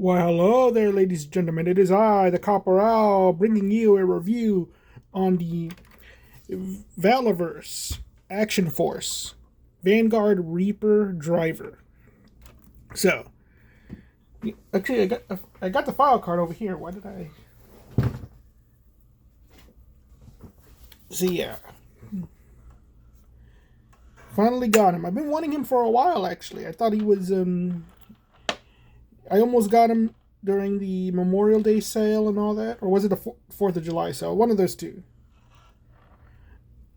Well, hello there, ladies and gentlemen. It is I, the Corporal, bringing you a review on the Valaverse Action Force Vanguard Reaper Driver. So, actually, I got the file card over here. Why did I? So yeah, finally got him. I've been wanting him for a while. Actually, I thought he was. I almost got him during the Memorial Day sale and all that, or was it the Fourth of July sale? One of those two.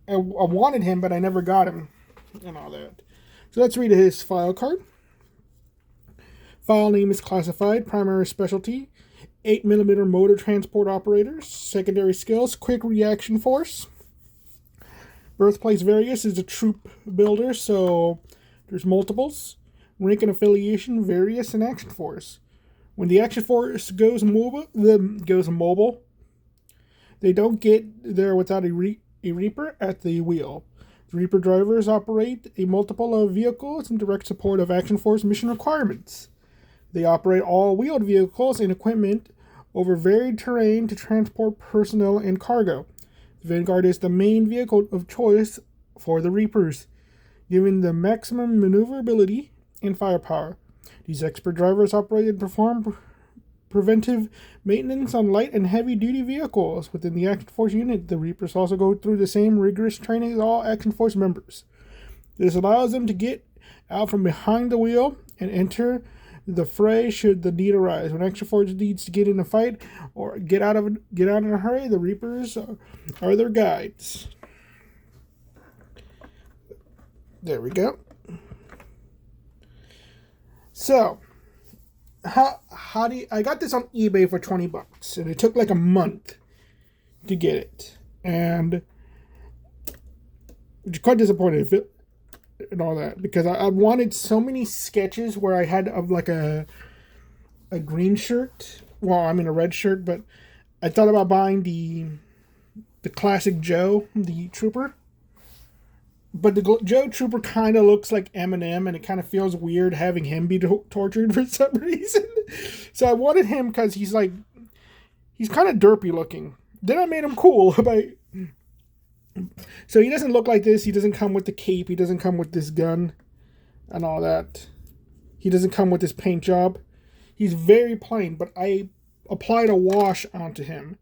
I wanted him, but I never got him, and all that. So let's read his file card. File name is classified. Primary specialty: 8mm motor transport operators. Secondary skills: quick reaction force. Birthplace various is a troop builder, so there's multiples. Rank and affiliation: various and action force. When the action force goes mobile, they don't get there without a Reaper at the wheel. The Reaper drivers operate a multiple of vehicles in direct support of Action Force mission requirements. They operate all wheeled vehicles and equipment over varied terrain to transport personnel and cargo. The Vanguard is the main vehicle of choice for the Reapers, giving them maximum maneuverability and firepower. These expert drivers operate and perform preventive maintenance on light and heavy duty vehicles within the Action Force unit. The Reapers also go through the same rigorous training as all Action Force members. This allows them to get out from behind the wheel and enter the fray should the need arise. When Action Force needs to get in a fight or get out in a hurry, the Reapers are their guides. There we go. So, how do you, I got this on eBay for $20, and it took like a month to get it, and it's quite disappointed and all that, because I wanted so many sketches where I had of like a green shirt, a red shirt, but I thought about buying the classic Joe, the Trooper. But the Joe Trooper kind of looks like Eminem, and it kind of feels weird having him be tortured for some reason. So I wanted him because he's kind of derpy looking. Then I made him cool. So he doesn't look like this. He doesn't come with the cape. He doesn't come with this gun and all that. He doesn't come with this paint job. He's very plain, but I applied a wash onto him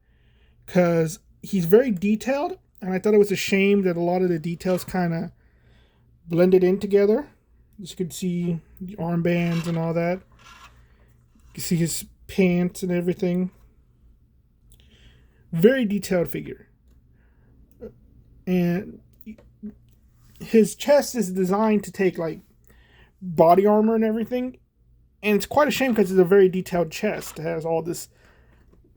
because he's very detailed. And I thought it was a shame that a lot of the details kind of blended in together. You could see the armbands and all that. You can see his pants and everything. Very detailed figure. And his chest is designed to take like body armor and everything. And it's quite a shame because it's a very detailed chest. It has all this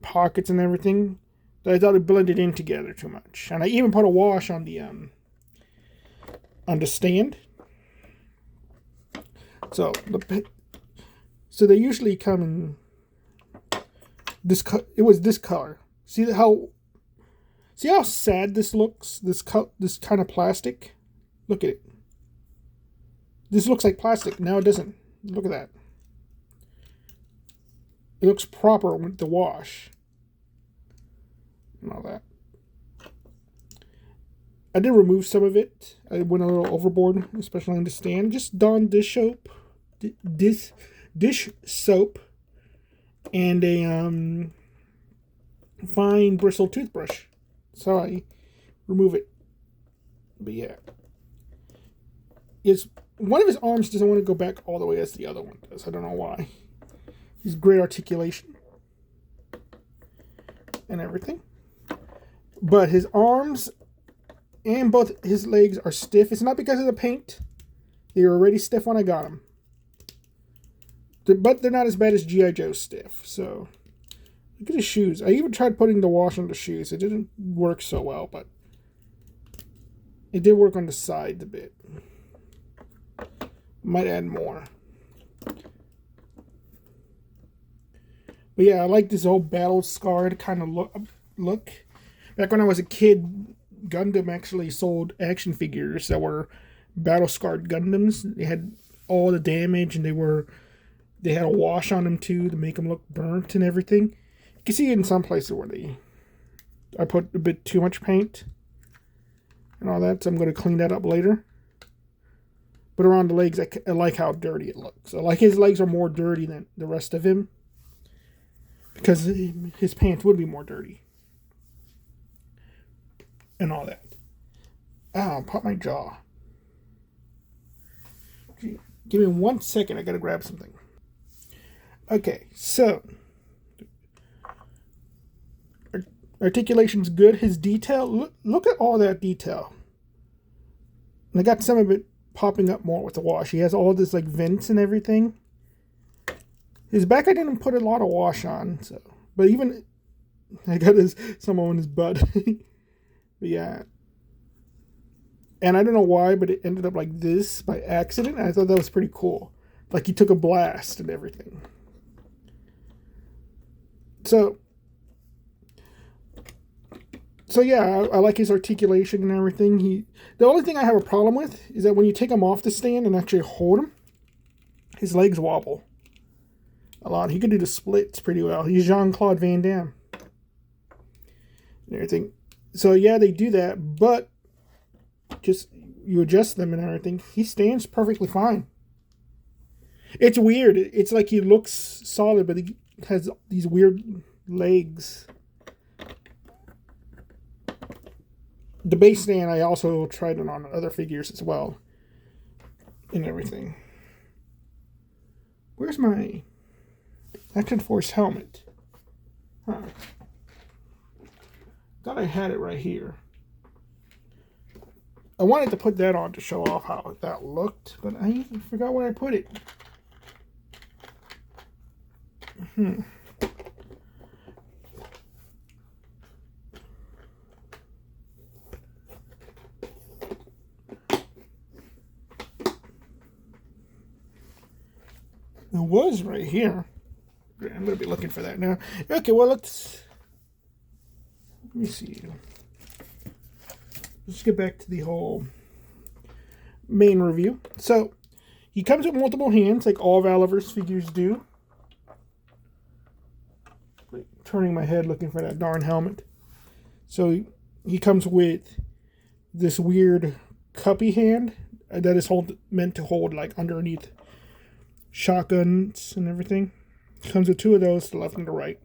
pockets and everything. I thought it blended in together too much. And I even put a wash on the stand. So they usually come in this it was this color. See how sad this looks? This kind of plastic. Look at it. This looks like plastic. Now it doesn't. Look at that. It looks proper with the wash. And all that. I did remove some of it. I went a little overboard, especially on the stand. Just donned dish soap, and a fine bristle toothbrush. So I remove it. But yeah, it's one of his arms doesn't want to go back all the way as the other one does. I don't know why. He's great articulation and everything. But his arms and both his legs are stiff. It's not because of the paint. They were already stiff when I got them. But they're not as bad as G.I. Joe's stiff. So, look at his shoes. I even tried putting the wash on the shoes. It didn't work so well, but it did work on the sides a bit. Might add more. But yeah, I like this old battle-scarred kind of look. Back when I was a kid, Gundam actually sold action figures that were battle-scarred Gundams. They had all the damage, and they were They had a wash on them too to make them look burnt and everything. You can see in some places where I put a bit too much paint and all that, so I'm going to clean that up later. But around the legs, I like how dirty it looks. I like his legs are more dirty than the rest of him because his pants would be more dirty and all that. Ow, pop my jaw. Give me 1 second, I gotta grab something. Okay, so articulation's good. His detail, look at all that detail. And I got some of it popping up more with the wash. He has all this like vents and everything. His back I didn't put a lot of wash on, so but even I got some on his butt. But yeah. And I don't know why, but it ended up like this by accident. I thought that was pretty cool. Like he took a blast and everything. So yeah, I like his articulation and everything. The only thing I have a problem with is that when you take him off the stand and actually hold him, his legs wobble a lot. He could do the splits pretty well. He's Jean-Claude Van Damme and everything. So yeah, they do that, but just you adjust them and everything. He stands perfectly fine. It's weird. It's like he looks solid, but he has these weird legs. The base stand, I also tried it on other figures as well. And everything. Where's my Action Force helmet? Huh. Thought I had it right here. I wanted to put that on to show off how that looked, but I forgot where I put it. It was right here. I'm going to be looking for that now. Okay, well, let me see. Let's get back to the whole main review. So, he comes with multiple hands, like all of Oliver's figures do. Like, turning my head looking for that darn helmet. So, he comes with this weird cuppy hand that is meant to hold, like, underneath shotguns and everything. Comes with two of those, the left and the right.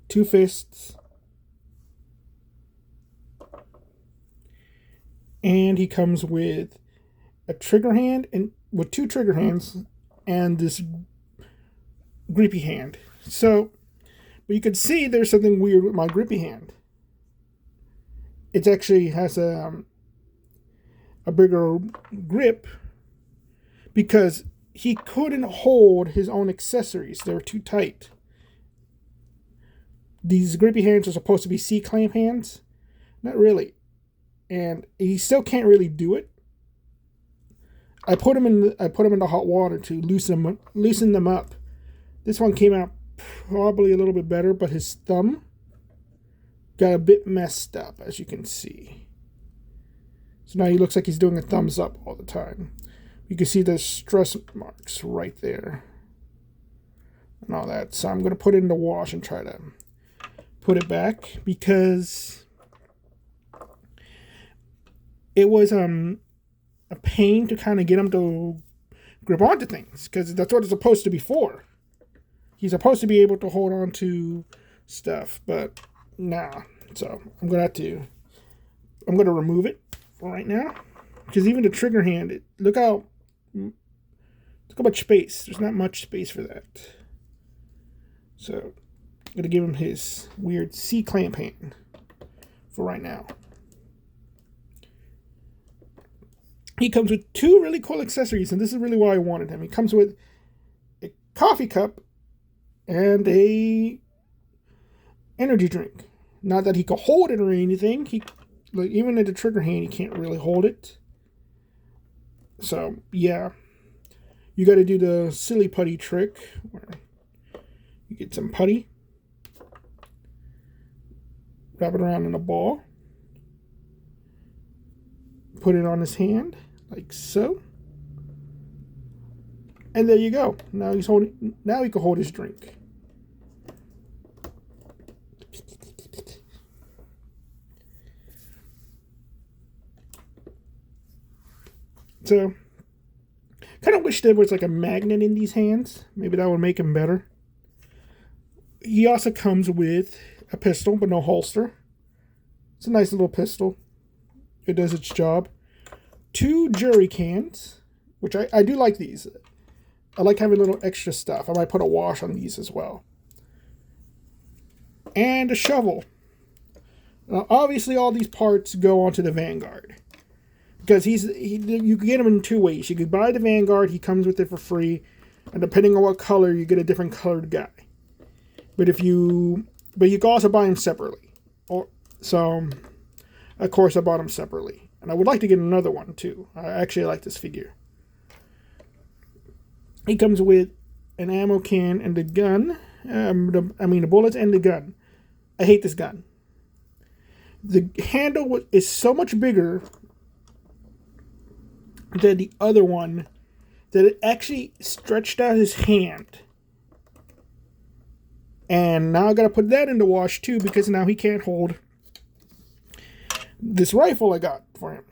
2 fists. And he comes with a trigger hand and with 2 trigger hands and this grippy hand. So, but you can see there's something weird with my grippy hand. It actually has a bigger grip because he couldn't hold his own accessories. They were too tight. These grippy hands are supposed to be C-clamp hands. Not really. And he still can't really do it. I put him in the hot water to loosen them up. This one came out probably a little bit better, but his thumb got a bit messed up, as you can see. So now he looks like he's doing a thumbs up all the time. You can see the stress marks right there and all that. So I'm going to put it in the wash and try to put it back because it was a pain to kind of get him to grip onto things because that's what it's supposed to be for. He's supposed to be able to hold on to stuff, but nah. So I'm going to remove it for right now because even the trigger hand, look how much space. There's not much space for that. So I'm going to give him his weird C-clamp hand for right now. He comes with 2 really cool accessories, and this is really why I wanted him. He comes with a coffee cup and a energy drink. Not that he could hold it or anything. Even at the trigger hand, he can't really hold it. So, yeah. You got to do the silly putty trick where you get some putty, wrap it around in a ball, put it on his hand like so, And there you go. Now he's holding. Now he can hold his drink. So, kind of wish there was like a magnet in these hands. Maybe that would make him better. He also comes with a pistol, but no holster. It's a nice little pistol. It does its job. 2 jerry cans, which I do like these. I like having a little extra stuff. I might put a wash on these as well. And a shovel. Now, obviously, all these parts go onto the Vanguard. Because you can get him in 2 ways. You could buy the Vanguard, he comes with it for free. And depending on what color, you get a different colored guy. But you can also buy him separately. So, of course, I bought him separately. And I would like to get another one, too. I actually like this figure. He comes with an ammo can and the gun. The bullets and the gun. I hate this gun. The handle is so much bigger than the other one that it actually stretched out his hand. And now I gotta put that in the wash too, because now he can't hold this rifle I got for him.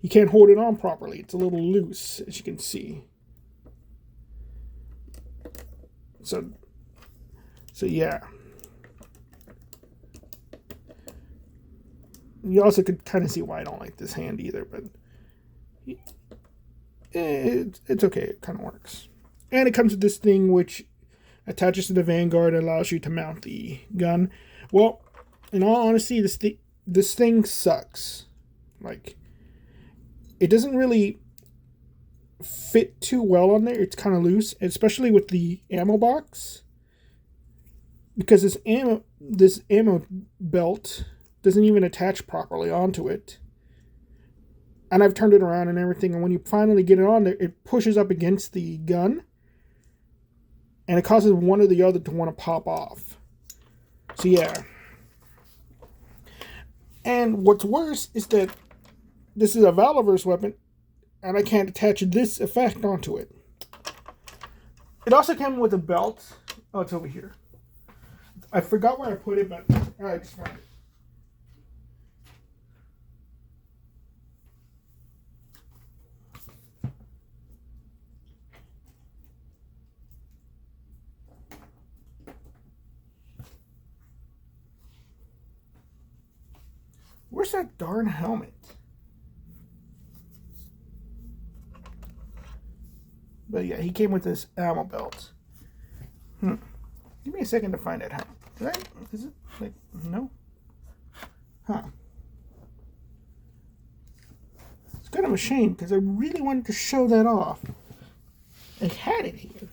He can't hold it on properly. It's a little loose, as you can see. So yeah. You also could kind of see why I don't like this hand either, but it's okay. It kind of works. And it comes with this thing which attaches to the Vanguard and allows you to mount the gun. Well, in all honesty, this thing sucks. Like, it doesn't really fit too well on there. It's kind of loose, especially with the ammo box. Because this ammo belt doesn't even attach properly onto it. And I've turned it around and everything, and when you finally get it on there, it pushes up against the gun. And it causes one or the other to want to pop off. So yeah. And what's worse is that this is a Valorverse weapon, and I can't attach this effect onto it. It also came with a belt. Oh, it's over here. I forgot where I put it, but I just found it. Where's that darn helmet? But yeah, he came with this ammo belt. Give me a second to find that helmet. Is it like, no? Huh. It's kind of a shame because I really wanted to show that off. I had it here.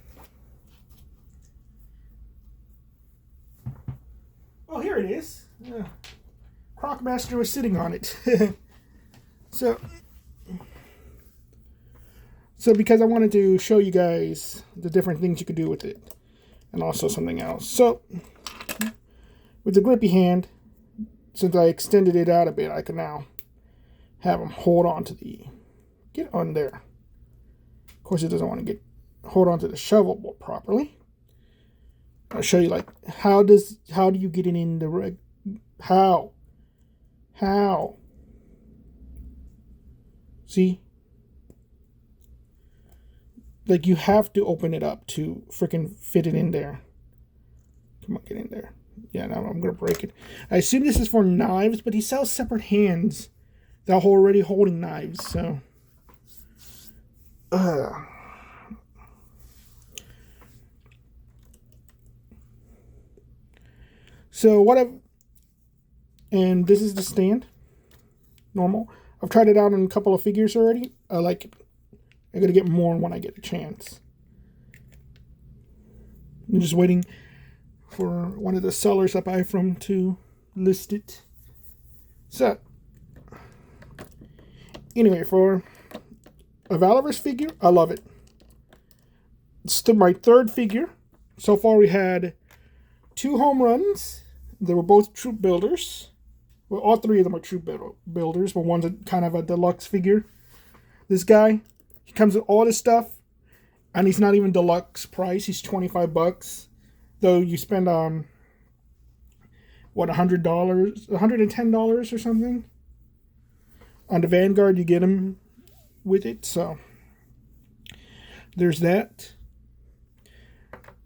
Oh, here it is. Crocmaster was sitting on it. So because I wanted to show you guys the different things you could do with it. And also something else. So, with the grippy hand, since I extended it out a bit, I can now have him hold on to get on there. Of course, it doesn't want to hold on to the shovel properly. I'll show you, like, how do you get it in the how? See? Like, you have to open it up to freaking fit it in there. Come on, get in there. Yeah, now I'm going to break it. I assume this is for knives, but he sells separate hands that are already holding knives, so. So and this is the stand. Normal. I've tried it out on a couple of figures already. I like it. I gotta get more when I get a chance. I'm just waiting for one of the sellers I buy from to list it. So, anyway, for a Valorverse figure, I love it. It's my 3rd figure. So far we had 2 home runs. They were both troop builders. Well, all 3 of them are troop builders, but one's kind of a deluxe figure. This guy, He comes with all this stuff, and he's not even deluxe price. He's $25, though you spend what, $100, $110 or something on the Vanguard. You get him with it, so there's that.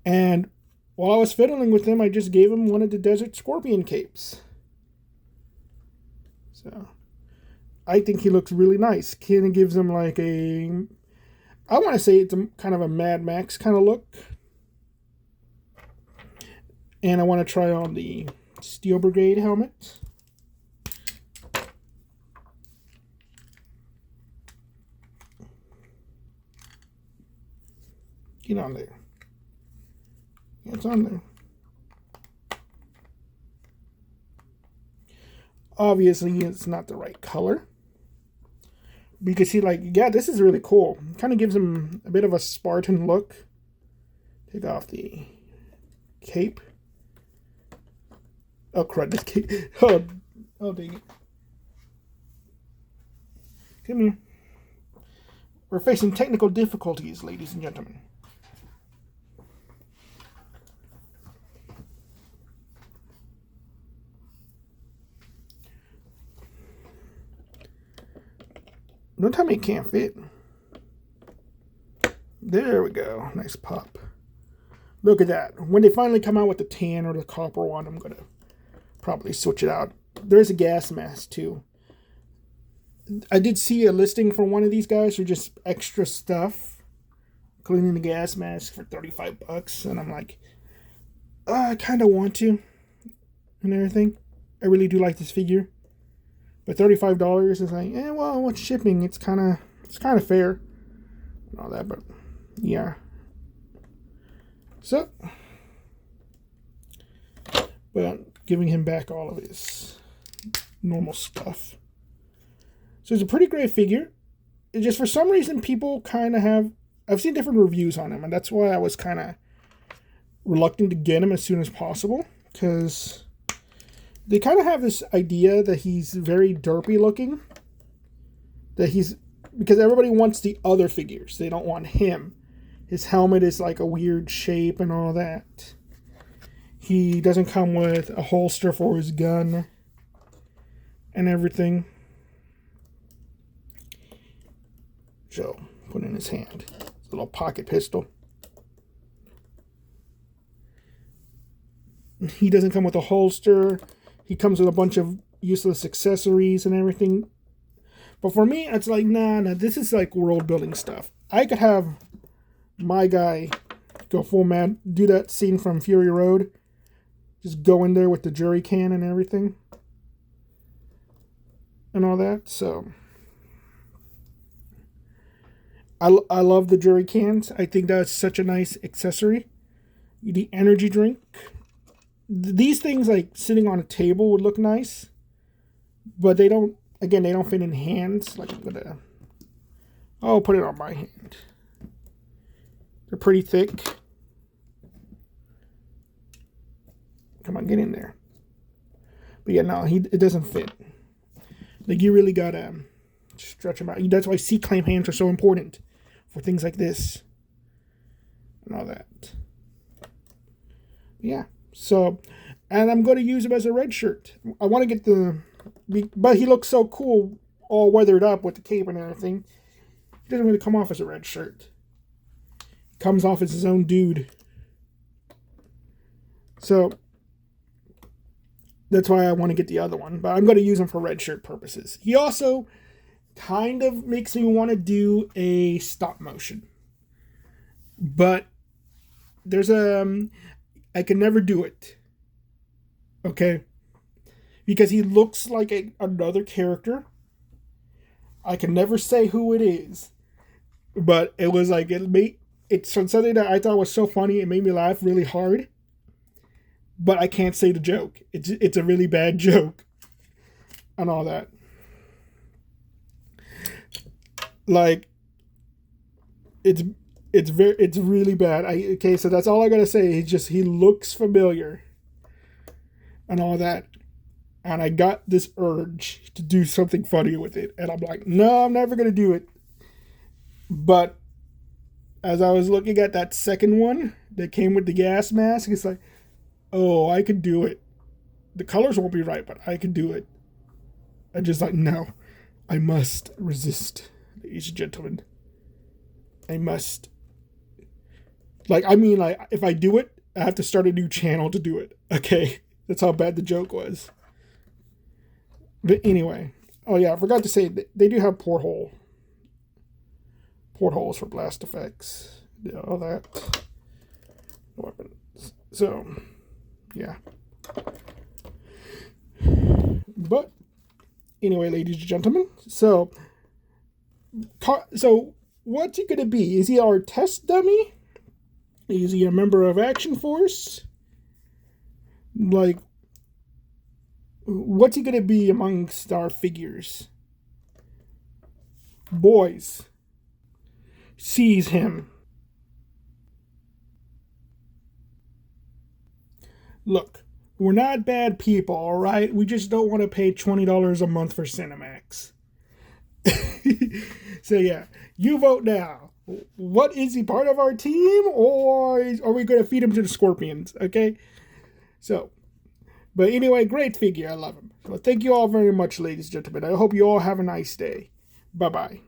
And while I was fiddling with him, I just gave him one of the Desert Scorpion capes. So I think he looks really nice. Kind of gives him like a, I want to say it's a kind of a Mad Max kind of look. And I want to try on the Steel Brigade helmet. Get on there. It's on there. Obviously, it's not the right color. But you can see, like, yeah, this is really cool. Kind of gives him a bit of a Spartan look. Take off the cape. Oh, crud, this cape. Oh, dang it. Come here. We're facing technical difficulties, ladies and gentlemen. Don't tell me it can't fit. There we go. Nice pop. Look at that. When they finally come out with the tan or the copper one, I'm going to probably switch it out. There's a gas mask, too. I did see a listing for one of these guys for just extra stuff, including the gas mask for $35. And I'm like, I kind of want to. And everything. I really do like this figure. But $35 is like, well, what's shipping? It's kind of fair and all that, but yeah. So, but giving him back all of his normal stuff. So it's a pretty great figure. It just for some reason people kind of have. I've seen different reviews on him, and that's why I was kind of reluctant to get him as soon as possible, because they kind of have this idea that he's very derpy looking. Because everybody wants the other figures. They don't want him. His helmet is like a weird shape and all that. He doesn't come with a holster for his gun and everything. So, put in his hand. It's a little pocket pistol. He doesn't come with a holster. He comes with a bunch of useless accessories and everything. But for me, it's like, nah, this is like world building stuff. I could have my guy go full mad, do that scene from Fury Road. Just go in there with the jerry can and everything. And all that, so. I love the jerry cans. I think that's such a nice accessory. The energy drink. These things, like, sitting on a table would look nice. But they don't, again, they don't fit in hands. Like, I'll put it on my hand. They're pretty thick. Come on, get in there. But yeah, no, it doesn't fit. Like, you really gotta stretch them out. That's why C-clamp hands are so important for things like this. And all that. Yeah. So, and I'm going to use him as a red shirt. I want to get but he looks so cool, all weathered up with the cape and everything. He doesn't really come off as a red shirt. He comes off as his own dude. So, that's why I want to get the other one. But I'm going to use him for red shirt purposes. He also kind of makes me want to do a stop motion. But there's I can never do it. Okay? Because he looks like another character. I can never say who it is. But it was like, it's something that I thought was so funny. It made me laugh really hard. But I can't say the joke. It's a really bad joke. And all that. Like, it's really bad. Okay, so that's all I gotta say. He looks familiar. And all that. And I got this urge to do something funny with it. And I'm like, no, I'm never gonna do it. But as I was looking at that second one that came with the gas mask, it's like, oh, I could do it. The colors won't be right, but I could do it. I just like, no, I must resist, ladies and gentlemen. I must. Like, I mean, like, if I do it, I have to start a new channel to do it. Okay? That's how bad the joke was. But anyway. Oh, yeah, I forgot to say, they do have portholes for blast effects. Yeah, all that. Weapons. So, yeah. But, anyway, ladies and gentlemen. So what's he going to be? Is he our test dummy? Is he a member of Action Force? Like, what's he going to be amongst our figures? Boys, seize him. Look, we're not bad people, all right? We just don't want to pay $20 a month for Cinemax. So, yeah, you vote now. What, is he part of our team, or are we going to feed him to the scorpions? Okay? So, but anyway, great figure. I love him. So thank you all very much, ladies and gentlemen. I hope you all have a nice day. Bye-bye.